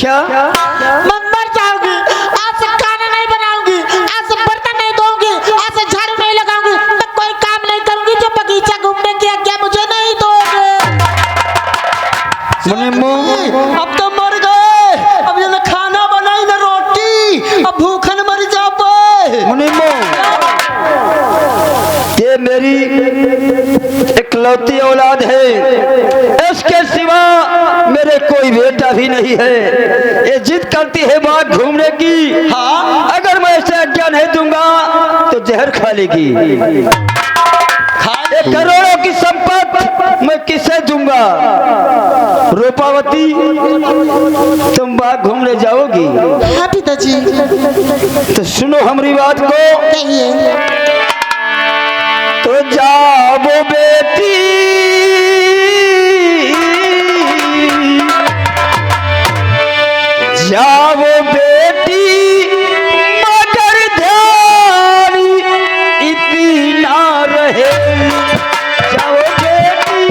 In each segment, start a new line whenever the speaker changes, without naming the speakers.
क्या?
मैं मर जाऊंगी। आज से खाना नहीं बनाऊंगी, आज से बर्तन नहीं धोऊंगी, आज से झाड़ू नहीं लगाऊंगी, मैं कोई काम नहीं करूंगी। जो बगीचा घूमने की आज्ञा मुझे नहीं दोगे।
अब तो मर गए, अब ये ना खाना बनाई ना रोटी, अब भूखन मर जा पाए।
मुनिमो, ये मेरी इकलौती औलाद है, इसके सिवा मेरे कोई बेटा भी नहीं है। ये जिद करती है बाग घूमने की।
हाँ,
अगर मैं इसे आज्ञा नहीं दूंगा तो जहर खा लेगी। ये करोड़ों की संपत्ति मैं किसे दूंगा? रूपावती, तुम बाग घूमने जाओगी?
हाँ पिताजी।
तो सुनो हमारी बात को।
कहिए।
तो जाओ बेटी, जाओ बेटी, मगर ध्यान इतना रहे। जाओ बेटी,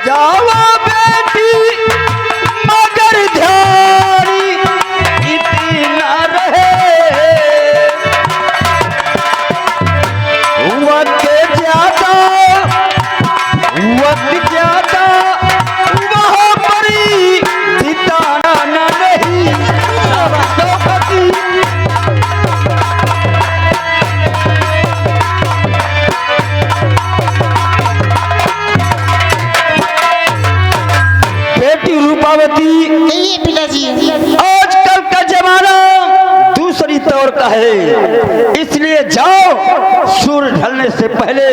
जाओ बेटी, मगर ध्यान इतना रहे। वक्त ज्यादा वहाँ परी बिताना नहीं। बेटी रूपावती,
कहिए पिताजी।
आजकल का जमाना दूसरी तौर का है, इसलिए जाओ, सूर्य ढलने से पहले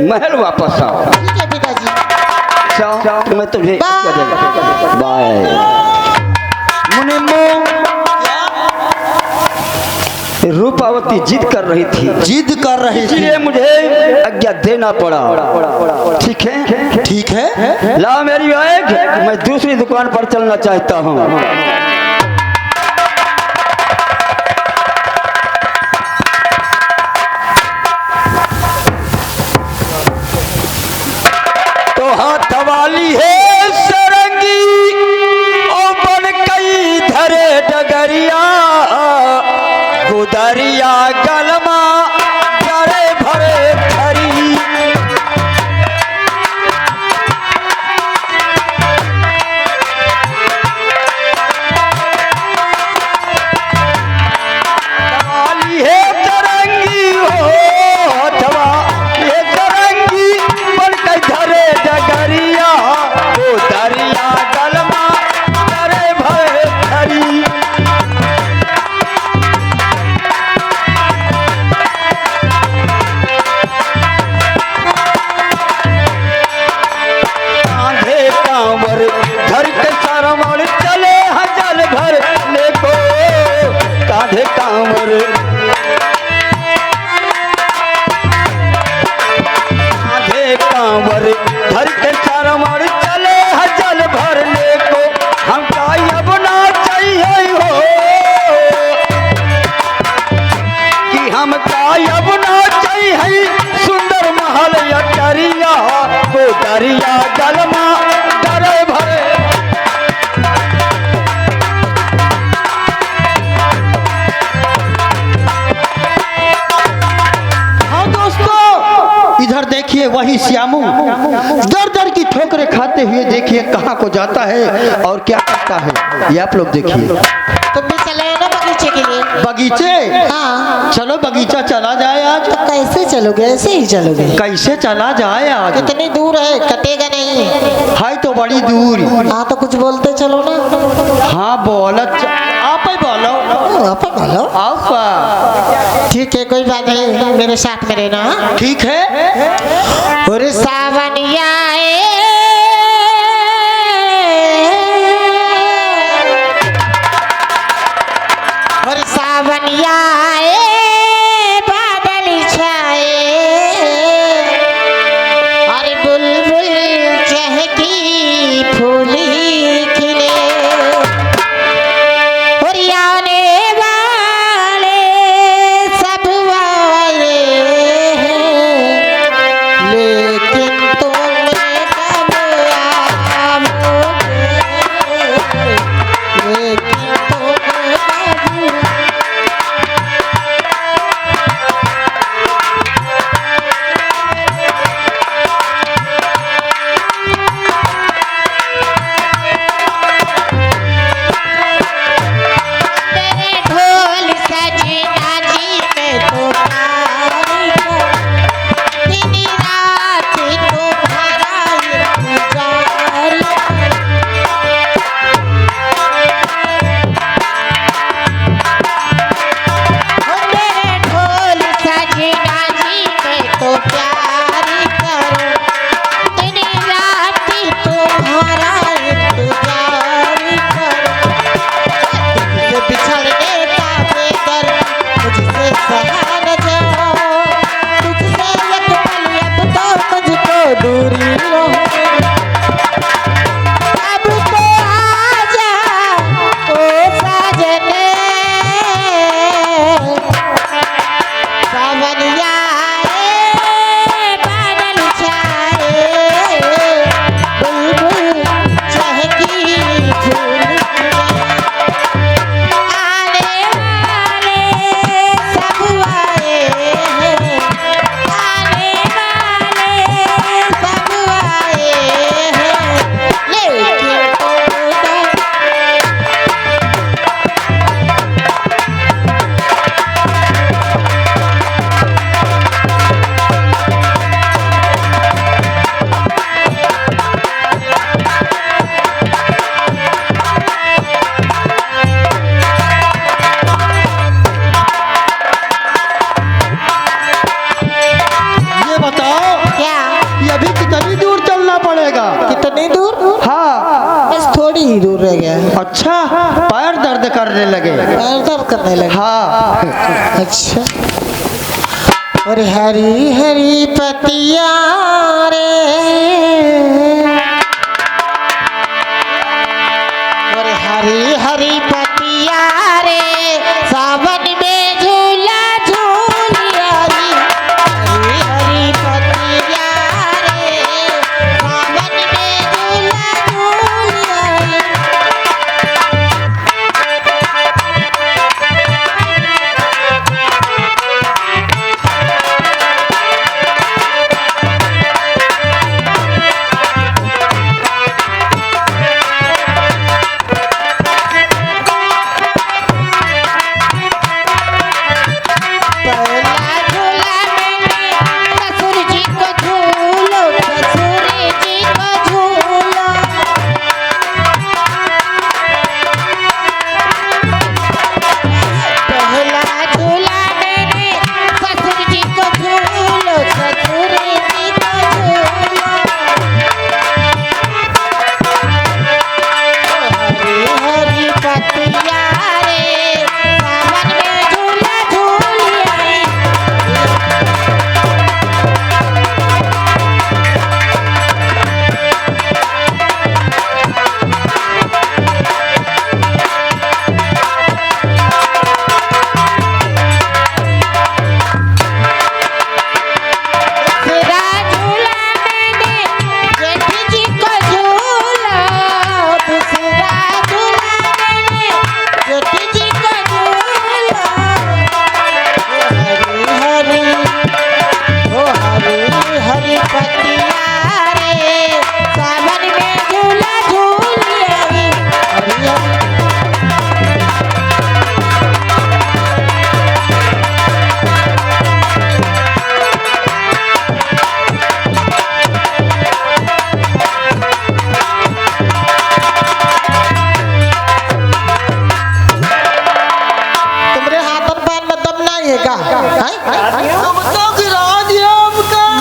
महल वापस आओ।
ठीक है पिताजी।
जाओ, मैं तुझे बाय। मुनिमो, रूपावती जिद कर रही थी,
जिद कर रही थी,
इसलिए मुझे आज्ञा देना पड़ा। ठीक है?
ठीक है।
ला मेरी बैग, मैं दूसरी दुकान पर चलना चाहता हूँ। तो हाथ वाली है सरंगी, ओ बन कई धरे डगरिया, गुदरिया गलमा भरे भरे धरी। वाली है तरंगी हो, अथवा ये तरंगी बन कई धरे डगरिया, गुदरिया गलमा भरे भरे धरी। कांधे कांवर घर के सारा माल चले हजल भर ले को। कांधे कांवर, कांधे कांवर घर के सारा माल चले हजल भर ले को। हमका अब ना चाहिए हो कि हमका अब ना चाहिए सुंदर महल या डरिया, वो डरिया गलमा डरे भरे।
हाँ दोस्तों, इधर देखिए वही श्यामू दर दर की ठोकरें खाते हुए देखिए कहाँ को जाता है और क्या करता है, ये आप लोग देखिए।
तुम भी चले ना बगीचे के लिए?
बगीचे?
हाँ।
चलो बगीचा चला जाए आज।
तो कैसे चलोगे? ऐसे ही चलोगे?
कैसे चला जाए आज?
इतनी दूर है, कटेगा नहीं।
है तो बड़ी दूर।
हाँ तो कुछ बोलते चलो ना।
हाँ बोलत, आप ही बोलो।
आप बोलो।
आप
ठीक है, कोई बात नहीं, मेरे साथ में रहना।
ठीक है।
और सावनिया और सावनिया बादल छाए, और बुलबुल चहकी फूली खिले, और आने वाले सावनिया आए बादल छाए बुलबुल चहकी झूल आने वाले सब आए हैं आने वाले सब आए हैं लेकिन
ये बताओ
क्या
ये अभी कितनी दूर चलना पड़ेगा?
कितनी दूर
हाँ।
बस थोड़ी ही दूर रह गया है
अच्छा, पैर दर्द करने लगे।
पैर दर्द करने लगे
हाँ।
अच्छा और हरी हरी पतिया रे और हरी हरी पतिया रे सावन में झूला झूल आई हरी हरी पतिया रे सावन में झूला झूल आई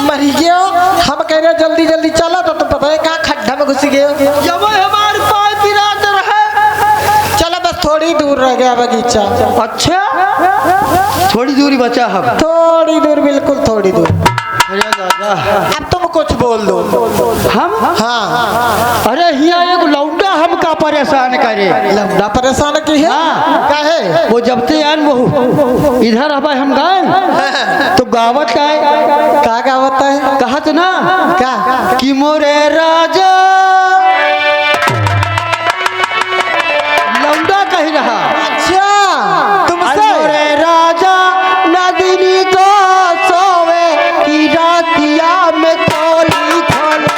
मरी गयो हम कह रहे जल्दी जल्दी चलो तो तुम पता है कहाँ खड्डा में घुस गए
जब हमारे पास बिरादर है।
चलो बस थोड़ी दूर रह गया बगीचा
अच्छा, थोड़ी दूरी बचा हम।
थोड़ी दूर बिल्कुल थोड़ी दूर
अरे दादा,
अब तुम कुछ बोल दो
हम
हाँ
अरे हिया एक लौंडा हमका परेशान करे।
लौंडा परेशान की है
हाँ।
काहे
वो जब से आन वो इधर अब हम गए तो गावत आए
का गावत है
कहत ना
का
कि मोरे राजा लौंडा कह रहा।
अच्छा
अरे
तुमसे
मोरे राजा नदिनी को सोवे की रातिया में खोली खोले।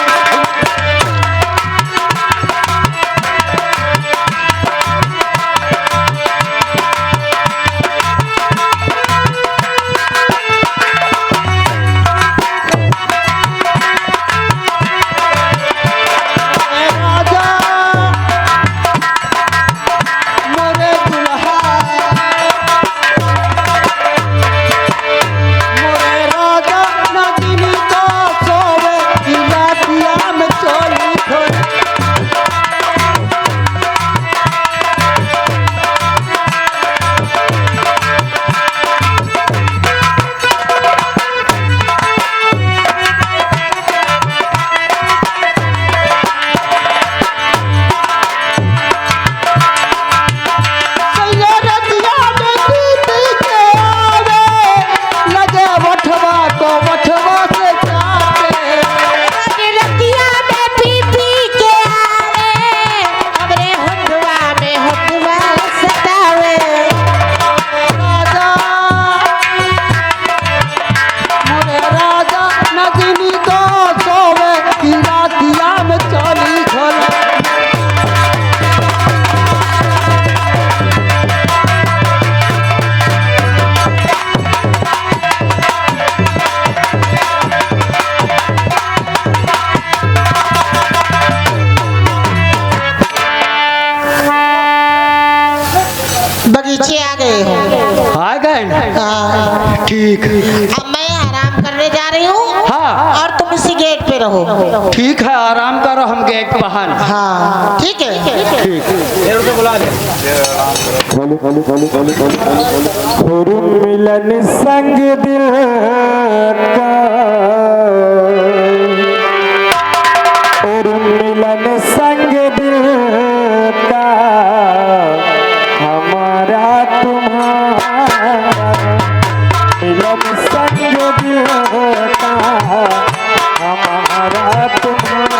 ठीक
अब मैं आराम करने जा रही हूँ।
हाँ।
और तुम इसी गेट पे रहो।
ठीक है, आराम करो, हम गेट बाहर।
हाँ ठीक है।
मिलन संग दिल का और मिलन संग दिल का हमारा तुम्हारा मिलन संग दिल का हमारा तुम्हारा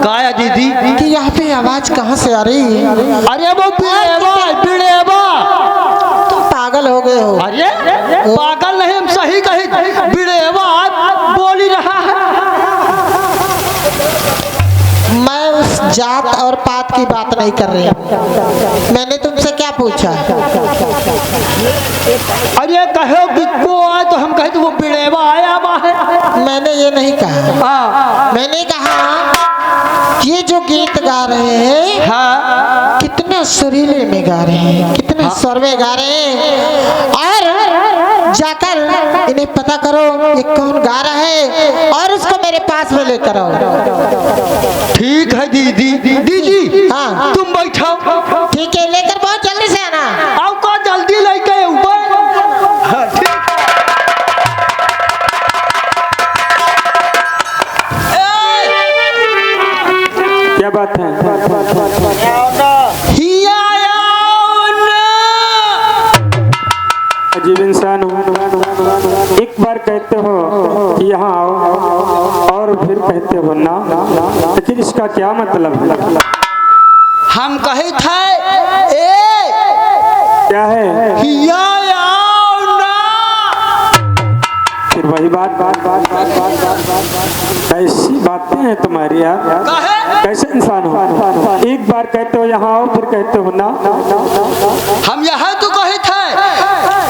काया दीदी
कि यहाँ पे आवाज कहाँ से आ रही है?
अरे वो बिड़ेबा।
तुम पागल हो गए हो।
अरे पागल नहीं, हम सही कही, बिड़ेबा बोल ही रहा है।
मैं उस जात और पात की बात नहीं कर रही हूँ। मैंने तुमसे क्या पूछा?
अरे कहो बिको आए तो हम कहे तो वो बिड़ेबा आया है।
मैंने ये नहीं कहा। मैंने कहा ये जो गीत गा रहे हैं,
हाँ,
कितने सुरीले में गा रहे हैं, कितने स्वर में गा रहे हैं। और जाकर इन्हें पता करो ये कौन गा रहा है और उसको मेरे पास में लेकर आओ।
ठीक है दीदी। दीदी
हाँ
तुम बैठो।
ठीक है, लेकर बहुत जल्दी से आना।
आओ को जल्दी लेके ऊपर। हाँ, ठीक।
क्या बात है? अजीब इंसान हो, एक बार कहते हो कि यहाँ आओ और फिर कहते हो ना, लेकिन इसका क्या मतलब है?
हम कहे थे
क्या है? फिर वही बात कैसी बातें हैं तुम्हारी यार? कैसे इंसान हो? एक बार कहते हो यहाँ आओ, फिर कहते हो ना।
हम यहाँ तो कहे थे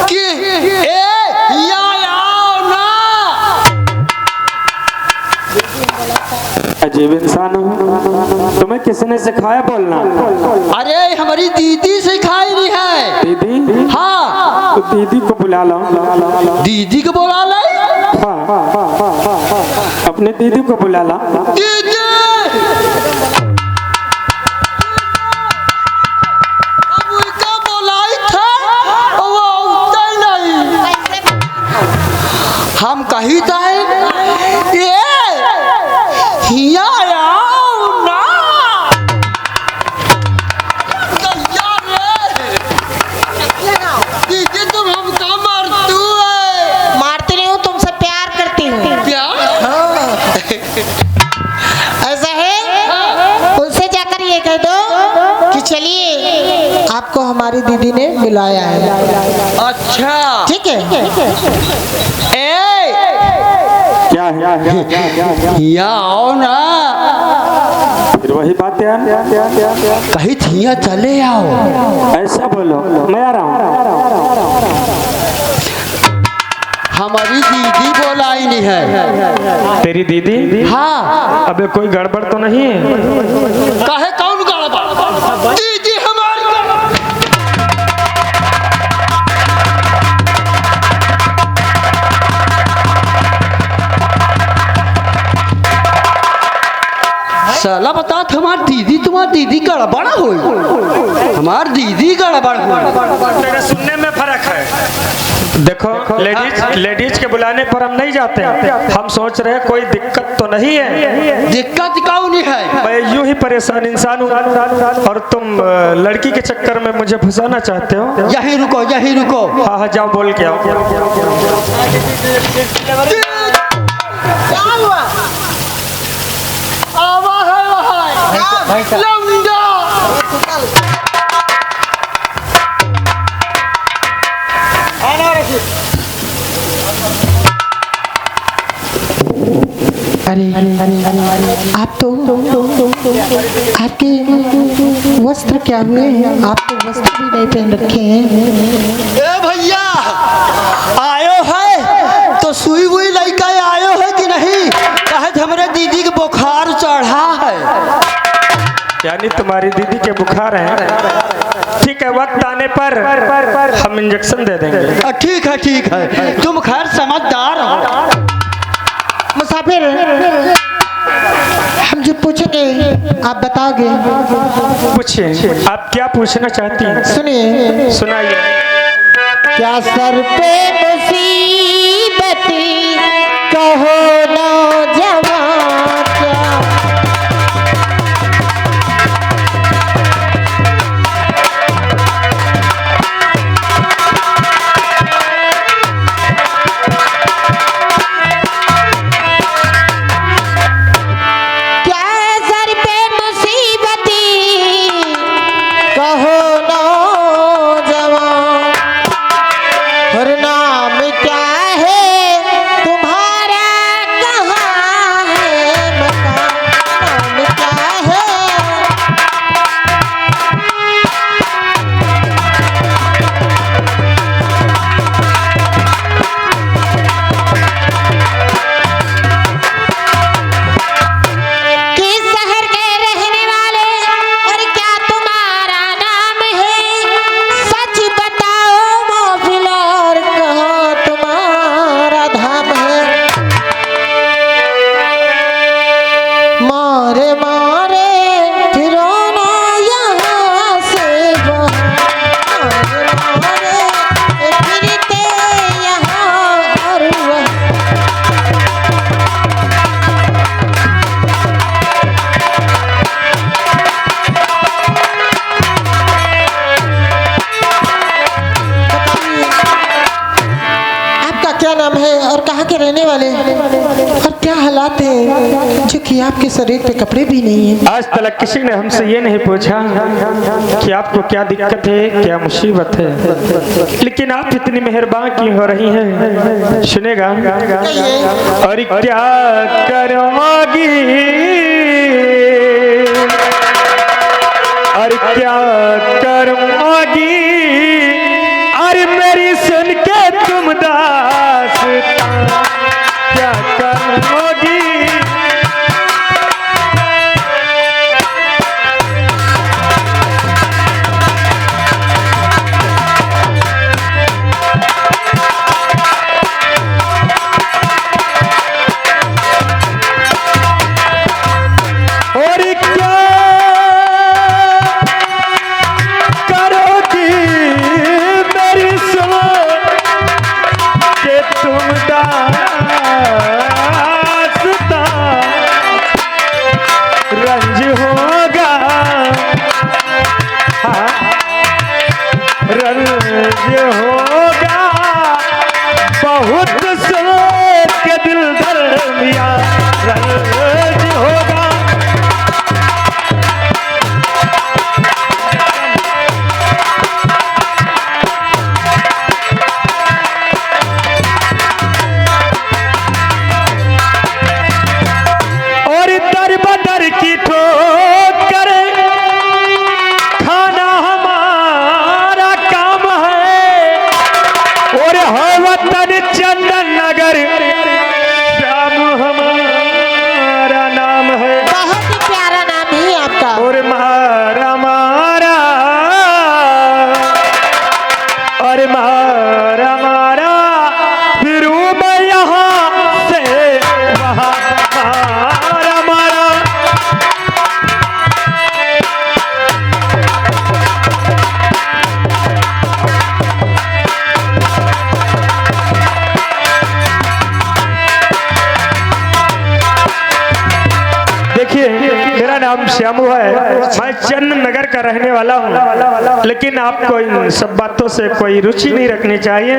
कि
अजीब इंसान हो, तुम्हें किसने सिखाया बोलना?
अरे हमारी दीदी सिखाई नहीं है।
दीदी?
हाँ,
तो दीदी को बुला लो।
दीदी को बुला ला।
अपने दीदी को बुला ला।
दीदी हम कही था दीदी तुम हमको मारतू है।
मारती नहीं हूँ, तुमसे प्यार करती हूँ। ऐसा है, उनसे जाकर ये कह दो कि चलिए आपको हमारी दीदी ने बुलाया है।
अच्छा
ठीक है।
क्या है?
यहाँ आओ ना।
फिर वही बात यार,
कहीं थिया चले आओ।
ऐसा बोलो, मैं आ रहा हूँ।
हमारी दीदी बोलाई नहीं है।
तेरी दीदी?
हाँ।
अबे कोई गड़बड़ तो नहीं है?
कहे कौन गड़बड़? दीदी हमारी साला बता, तुम्हारी दीदी गड़बड़ हुई। हमारी दीदी गड़बड़ हुई।
तेरे सुनने में फर्क है। देखो, लेडीज के बुलाने पर हम नहीं जाते। हम सोच रहे कोई दिक्कत तो नहीं है।
दिक्कत क्यों नहीं है?
मैं यूं ही परेशान इंसान हूँ और तुम लड़की के चक्कर में मुझे फंसाना चाहते हो।
यहीं रुको, यहीं रुको।
हाँ हाँ, जाओ बोल के आओ।
क्या हुआ? आवा है वहाँ लौंडा।
अरे आप तो आपके वस्त्र क्या हुए हैं? आप तो वस्त्र भी नहीं पहन रखे हैं।
ए भैया, आयो है तो सुई हुई लड़का आयो है कि नहीं? कहे हमारे दीदी के बुखार चढ़ा है।
यानी तुम्हारी दीदी के बुखार है। ठीक है, वक्त आने पर हम इंजेक्शन दे देंगे।
ठीक है, ठीक है। तुम खैर समझदार हो।
मुसाफिर, हम जो पूछेंगे आप बताओगे।
पूछिए, आप क्या पूछना चाहती हैं?
सुनिए।
सुनाइए।
क्या सर पे मुसीबत कहो नौजवान क्या? रहने वाले और क्या हालात है जो कि आपके शरीर पे कपड़े भी नहीं हैं।
आज तक किसी ने हमसे ये नहीं पूछा कि आपको क्या दिक्कत है, क्या मुसीबत है, लेकिन आप इतनी मेहरबान क्यों हो रही हैं। सुनेगा। और क्या करोगी, और क्या करोगी, अरे मेरी सुन के तुम दास्तां क्या करोगी। रंज होगा, रंज होगा बहुत सोच के दिल दरमिया, रंज होगा। और दर बदर की ठोकर नाम श्यामू है, मैं चंद नगर का रहने वाला हूँ, लेकिन आपको इन सब बातों से कोई रुचि नहीं रखनी चाहिए।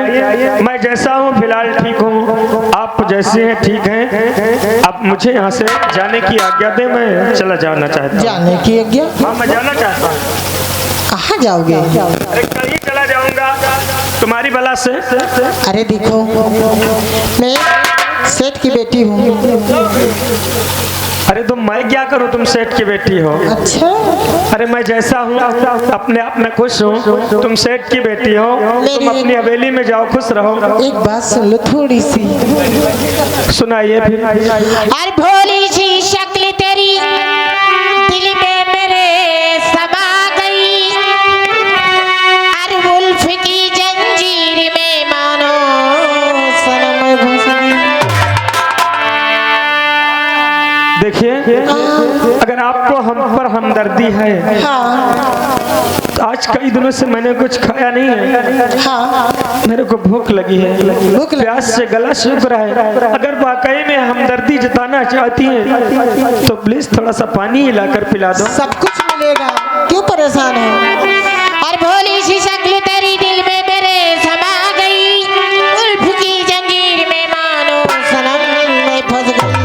मैं जैसा हूँ फिलहाल ठीक हूँ, आप जैसे हैं ठीक हैं। आप मुझे यहाँ से जाने की आज्ञा दे, मैं चला जाना चाहता हूँ।
जाने की आज्ञा?
हाँ, मैं जाना चाहता हूँ।
कहाँ जाओगे?
अरे कहीं चला जाऊंगा तुम्हारी बला से।
अरे देखो, मैं सेठ की बेटी हूँ।
अरे तो मैं क्या करूँ, तुम सेठ की बेटी हो।
अच्छा,
अरे मैं जैसा हूँ अपने आप में खुश हूँ, तुम सेठ की बेटी हो, तुम अपनी हवेली में जाओ, खुश रहो।
एक बात सुन लो थोड़ी सी।
सुनाइए फिर।
अरे भोली सी शक्ल तेरी दिल में मेरे समा गई, अरे वुल्फ की जंजीर में मानो सनम घुस गई।
देखिए, अगर आपको हम पर हमदर्दी है, तो आज कई दिनों से मैंने कुछ खाया नहीं है, मेरे को भूख लगी है, प्यास से गला सूख रहा है। अगर वाकई में हमदर्दी जताना चाहती हैं तो प्लीज थोड़ा सा पानी हिलाकर पिला दो।
सब कुछ मिलेगा, क्यों परेशान हो?
और भोली सी शक्ल तेरी दिल में मेरे समा गई, उल्फ की जंजीर में मानो सनम में फंस गई।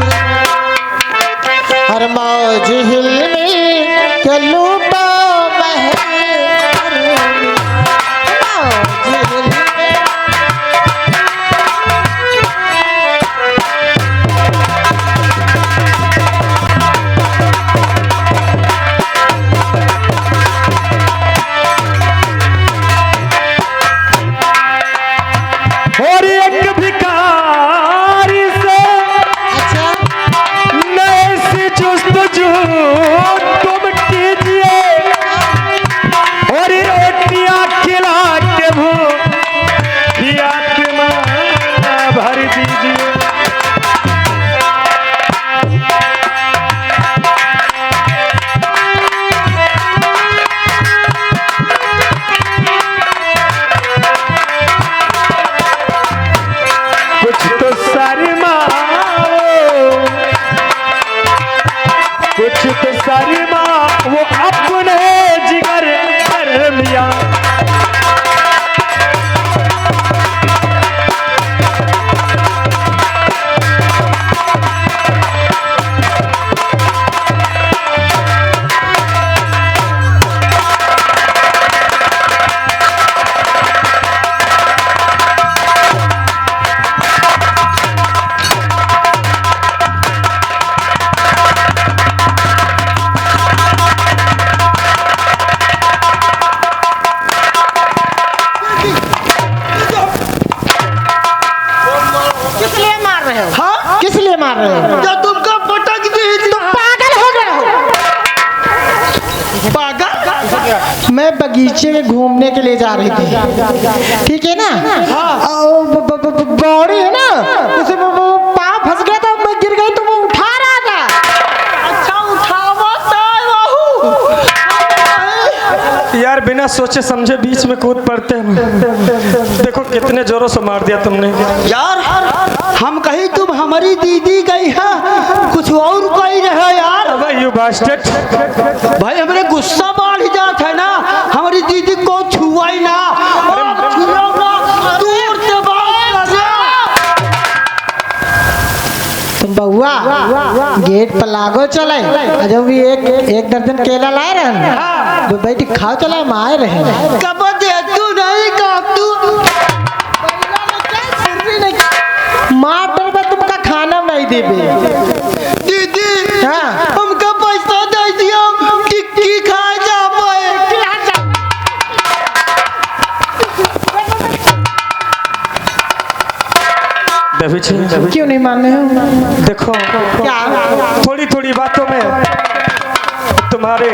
हर मौज हिल में के लूटो महल, मौज हिल में।
और एक भिखारी से
अच्छा,
नए से जुस्तजू तुम कीजिए, और रोटियां खिला के भूखी आत्मा भर दीजिए। कुछ तो शर्माओ, कुछ तो शर्मा वो अपने जिगर कर लिया।
किस लिए मार रहे हो?
हाँ,
किस लिए मार रहे हो?
जो तुमको पटक दी
तुम पागल हो गए हो।
पागल।
मैं बगीचे में घूमने के लिए जा रही थी, ठीक है ना? बॉडी है ना, उसे पाँव फंस गया था, मैं गिर गई तो वो उठा रहा था।
अच्छा उठावा
यार बिना सोचे समझे बीच में कूद पड़ते हैं। देखो कितने जोरों से मार दिया तुमने।
यार, हम कहीं तुम हमारी दीदी गई है, कुछ और कही रहे यार।
अबे यू बास्टर्ड,
भाई हमारे गुस्सा बढ़ जात है ना, हमारी दीदी को छुआ ही ना, छुआ ना, दूर से बात कर।
तुम बउआ गेट पर लागो चले, जो भी एक दर्जन केला लाए रहे, जो बैठ खाओ चला, हम आए रहे।
कब दे तू नहीं का तू
मार डर में तुमका खाना नहीं देबे।
दीदी,
हाँ।
हमका पैसा दे दियो, टिक्की खा जाबे।
क्यों नहीं मानने हो?
देखो
क्या?
थोड़ी थोड़ी बातों में तुम्हारे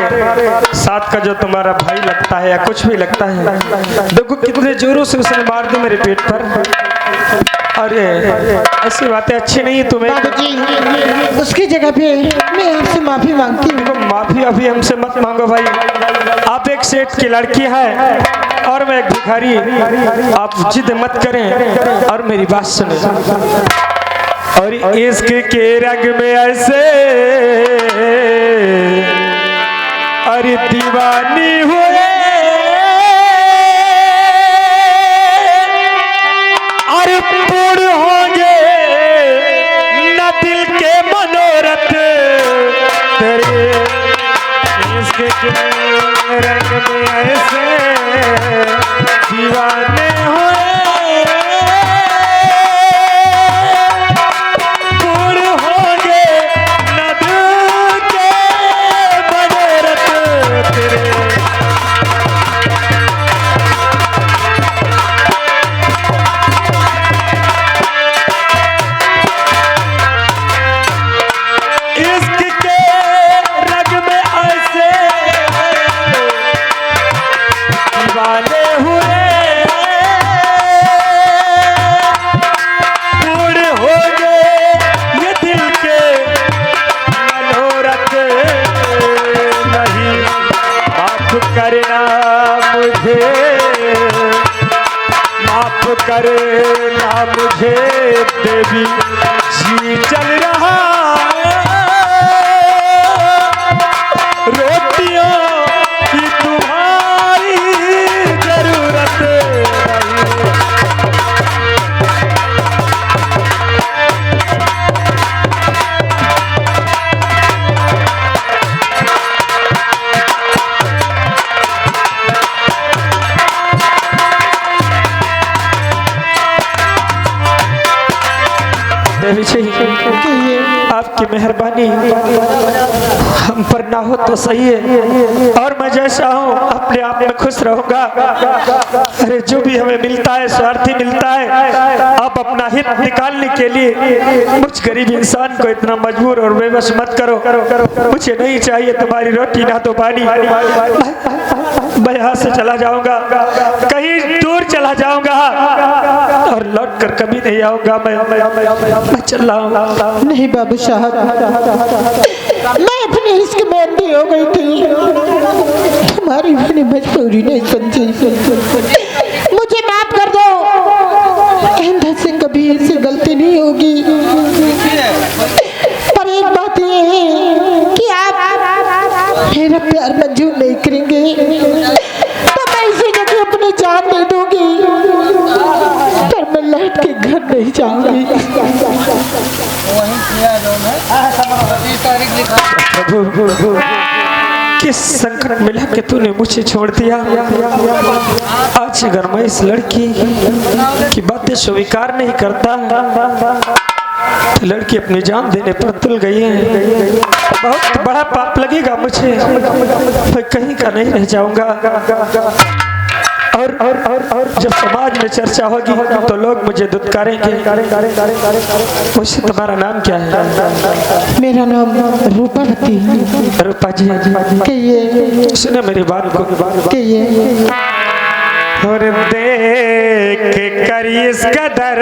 साथ का जो तुम्हारा भाई लगता है या कुछ भी लगता है, देखो कितने जोरों से उसने मार दी मेरे पेट पर। अरे ऐसी बातें अच्छी नहीं है तुम्हें।
बाबूजी, उसकी जगह पे मैं आपसे माफी मांगती हूँ।
देखो माफी अभी हमसे मत मांगो भाई, आप एक सेठ की लड़की है और मैं एक भिखारी। आप जिद मत करें और मेरी बात सुने। और इश्क के रंग में ऐसे और दीवानी हुए और पूर्ण होंगे न दिल के मनोरथ तेरे इश्क के रंग में ऐसे दीवाने हुए पूर्ण होंगे न दिल के मनोरथ तेरे इश्क के रंग में ऐसे दीवाने हुए पूर्ण हो गए ये दिल के मनोरथ नहीं माफ करना मुझे माफ करना मुझे देवी जी चल रहा रोटियों की तुम्हारी जरूरत नहीं देवी जी आपकी मेहरबानी हम पर ना हो तो सही है और मैं जैसा हूँ अपने आप में खुश रहूंगा। अरे जो भी हमें मिलता है स्वार्थी मिलता है आप अपना हित निकालने के लिए मुझ गरीब इंसान को इतना मजबूर और बेबस मत करो। मुझे नहीं चाहिए तुम्हारी रोटी ना तो पानी। मैं यहाँ से चला जाऊंगा कहीं दूर चला जाऊंगा और लौट कर कभी नहीं आऊंगा। मैं चल रहा हूँ।
नहीं बाबू साहब, मैं अपने इश्क में अंधी हो गई थी, तुम्हारी मैंने मजबूरी नहीं समझी। मुझे माफ कर दो, आइंदा से कभी ऐसी गलती नहीं होगी। पर एक बात ये है कि आप मेरा प्यार मंजूर नहीं करेंगे तो मैं इसी जगह अपनी जान दे दूंगी, पर मैं लौट के घर नहीं जाऊंगी।
किस संकट मिला कि तूने मुझे छोड़ दिया। आज अगर मैं इस लड़की की बातें स्वीकार नहीं करता तो लड़की अपनी जान देने पर तुल गई है। बहुत बड़ा पाप लगेगा मुझे, मैं कहीं का नहीं रह जाऊंगा। और जब समाज में चर्चा होगी तो लोग मुझे दुत्कारेंगे। मुझसे तुम्हारा नाम क्या है?
मेरा नाम रूपावती।
रूपा जी
कहिए
सुने मेरी बात को।
कहिए।
और देख कर इस कदर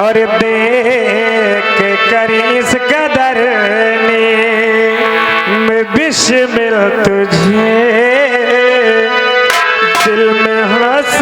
और देख कर इस कदर में बिस्मिल तुझे दिल में हंस